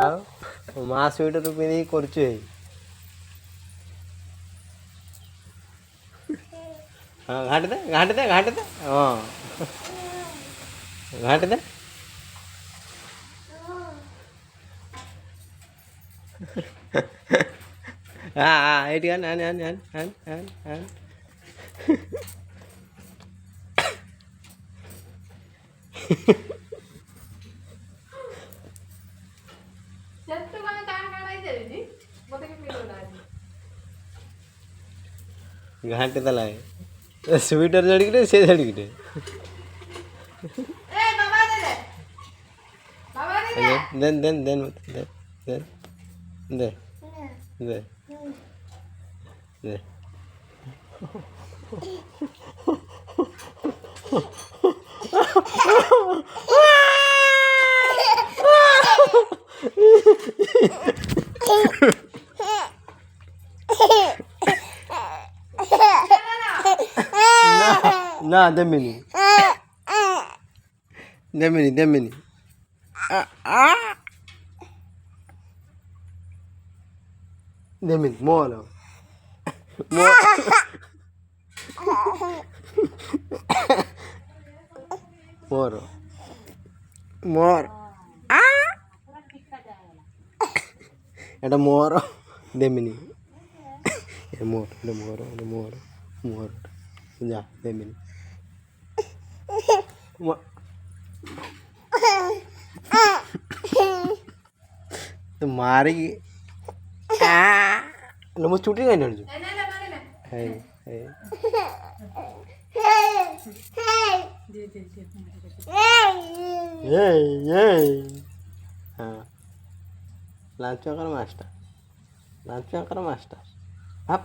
ଆଉ ମା ସ୍ୱେଟର ପିନ୍ଧିକି କରୁଛୁ ଏଇ ହଁ ଘାଣ୍ଟି ଦେ ହଁ ଘାଣ୍ଟି ଦେ ଏଇଠି ଆନ ଘାଣ୍ଟି ଦେଲା ସ୍ୱିଟର ଜଡ଼ିକିଟେ ସେ ଜଡ଼ିକିଟେ ଦେନ୍ ଦେନ୍ ଦେନ୍ ଦେ ଦେ ଦେ ଦେ ନା ଦେମିନି ଦେମିନି ମୋର ମୋର এটা ମୋର ଦେମିନି ମୋର ଯା ଦେମିନି ମାରିକି ମୁଁ ଚୁଟି କାହିଁ ଢାଳୁଛୁ ହଁ ଲାଞ୍ଚ କର ମାଷ୍ଟର ହାପ